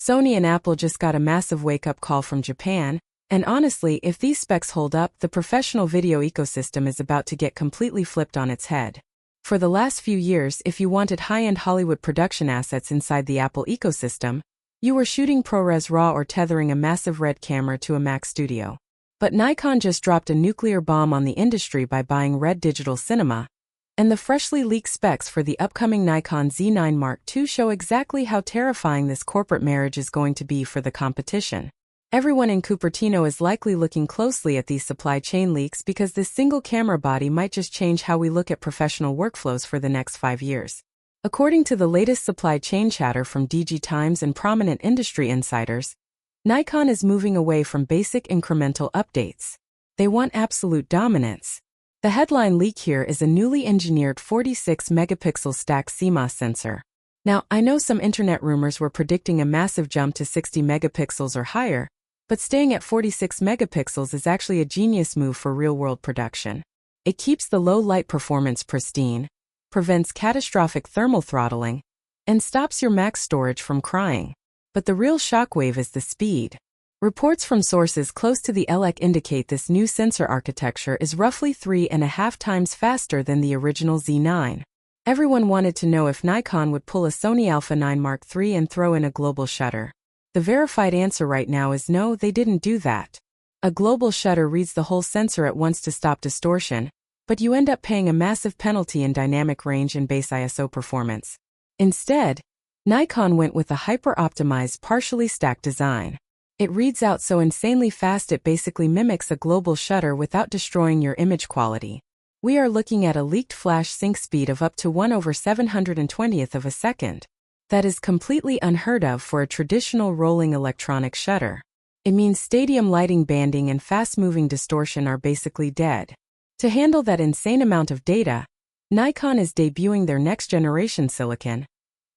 Sony and Apple just got a massive wake-up call from Japan, and honestly, if these specs hold up, the professional video ecosystem is about to get completely flipped on its head. For the last few years, if you wanted high-end Hollywood production assets inside the Apple ecosystem, you were shooting ProRes RAW or tethering a massive RED camera to a Mac Studio. But Nikon just dropped a nuclear bomb on the industry by buying RED Digital Cinema, and the freshly leaked specs for the upcoming Nikon Z9 Mark II show exactly how terrifying this corporate marriage is going to be for the competition. Everyone in Cupertino is likely looking closely at these supply chain leaks because this single camera body might just change how we look at professional workflows for the next 5 years. According to the latest supply chain chatter from DG Times and prominent industry insiders, Nikon is moving away from basic incremental updates. They want absolute dominance. The headline leak here is a newly engineered 46-megapixel stacked CMOS sensor. Now, I know some internet rumors were predicting a massive jump to 60 megapixels or higher, but staying at 46 megapixels is actually a genius move for real-world production. It keeps the low light performance pristine, prevents catastrophic thermal throttling, and stops your Mac storage from crying. But the real shockwave is the speed. Reports from sources close to the ELEC indicate this new sensor architecture is roughly 3.5 times faster than the original Z9. Everyone wanted to know if Nikon would pull a Sony Alpha 9 Mark III and throw in a global shutter. The verified answer right now is no, they didn't do that. A global shutter reads the whole sensor at once to stop distortion, but you end up paying a massive penalty in dynamic range and base ISO performance. Instead, Nikon went with a hyper-optimized partially stacked design. It reads out so insanely fast it basically mimics a global shutter without destroying your image quality. We are looking at a leaked flash sync speed of up to 1/720th of a second. That is completely unheard of for a traditional rolling electronic shutter. It means stadium lighting banding and fast-moving distortion are basically dead. To handle that insane amount of data, Nikon is debuting their next-generation silicon,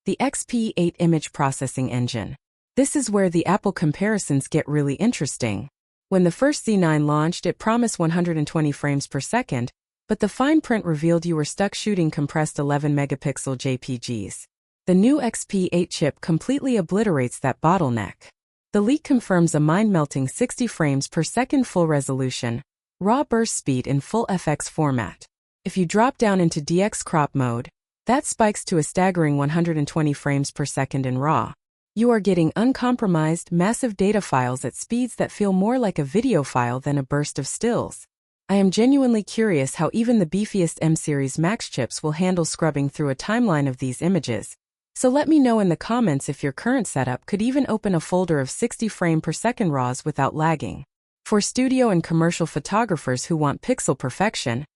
the XP8 image processing engine. This is where the Apple comparisons get really interesting. When the first Z9 launched, it promised 120 frames per second, but the fine print revealed you were stuck shooting compressed 11-megapixel JPGs. The new XP8 chip completely obliterates that bottleneck. The leak confirms a mind-melting 60 frames per second full-resolution, raw burst speed in full FX format. If you drop down into DX crop mode, that spikes to a staggering 120 frames per second in RAW. You are getting uncompromised, massive data files at speeds that feel more like a video file than a burst of stills. I am genuinely curious how even the beefiest M-series Max chips will handle scrubbing through a timeline of these images. So let me know in the comments if your current setup could even open a folder of 60 frame per second RAWs without lagging. For studio and commercial photographers who want pixel perfection,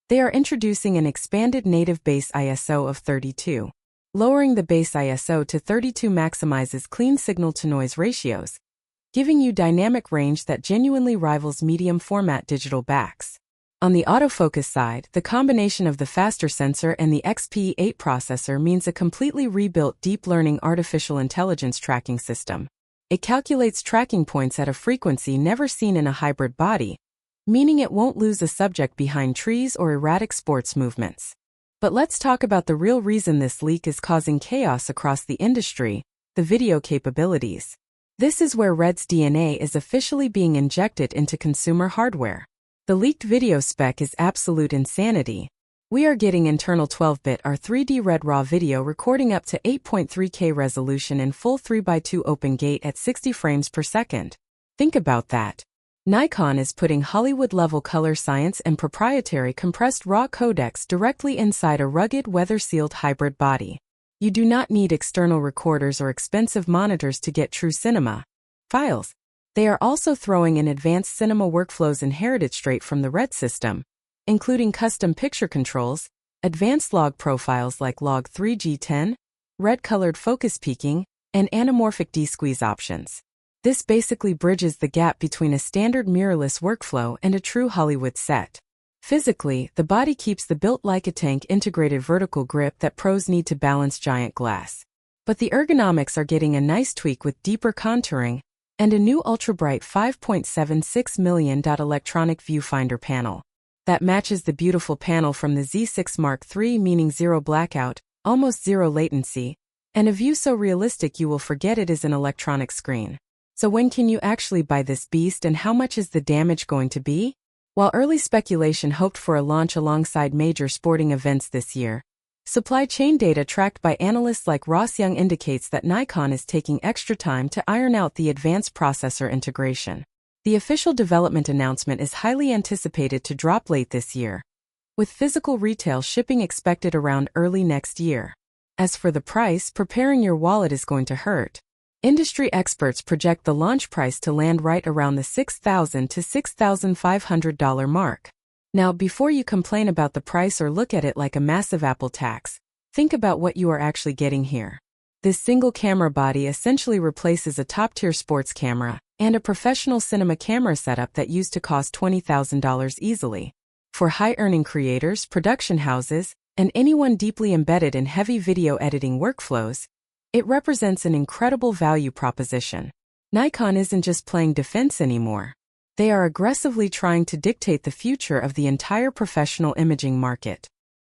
they are introducing an expanded native base ISO of 32. Lowering the base ISO to 32 maximizes clean signal-to-noise ratios, giving you dynamic range that genuinely rivals medium-format digital backs. On the autofocus side, the combination of the faster sensor and the XP8 processor means a completely rebuilt deep learning artificial intelligence tracking system. It calculates tracking points at a frequency never seen in a hybrid body, meaning it won't lose a subject behind trees or erratic sports movements. But let's talk about the real reason this leak is causing chaos across the industry, the video capabilities. This is where RED's DNA is officially being injected into consumer hardware. The leaked video spec is absolute insanity. We are getting internal 12-bit or 3D RED RAW video recording up to 8.3K resolution in full 3x2 open gate at 60 frames per second. Think about that. Nikon is putting Hollywood-level color science and proprietary compressed RAW codecs directly inside a rugged, weather-sealed hybrid body. You do not need external recorders or expensive monitors to get true cinema files. They are also throwing in advanced cinema workflows inherited straight from the RED system, including custom picture controls, advanced log profiles like log 3G10, red-colored focus peaking, and anamorphic D-squeeze options. This basically bridges the gap between a standard mirrorless workflow and a true Hollywood set. Physically, the body keeps the built-like-a-tank integrated vertical grip that pros need to balance giant glass. But the ergonomics are getting a nice tweak with deeper contouring and a new ultra-bright 5.76 million electronic viewfinder panel that matches the beautiful panel from the Z6 Mark III, meaning zero blackout, almost zero latency, and a view so realistic you will forget it is an electronic screen. So when can you actually buy this beast, and how much is the damage going to be? While early speculation hoped for a launch alongside major sporting events this year, supply chain data tracked by analysts like Ross Young indicates that Nikon is taking extra time to iron out the advanced processor integration. The official development announcement is highly anticipated to drop late this year, with physical retail shipping expected around early next year. As for the price, preparing your wallet is going to hurt. Industry experts project the launch price to land right around the $6,000 to $6,500 mark. Now, before you complain about the price or look at it like a massive Apple tax, think about what you are actually getting here. This single camera body essentially replaces a top-tier sports camera and a professional cinema camera setup that used to cost $20,000 easily. For high-earning creators, production houses, and anyone deeply embedded in heavy video editing workflows, it represents an incredible value proposition. Nikon isn't just playing defense anymore. They are aggressively trying to dictate the future of the entire professional imaging market.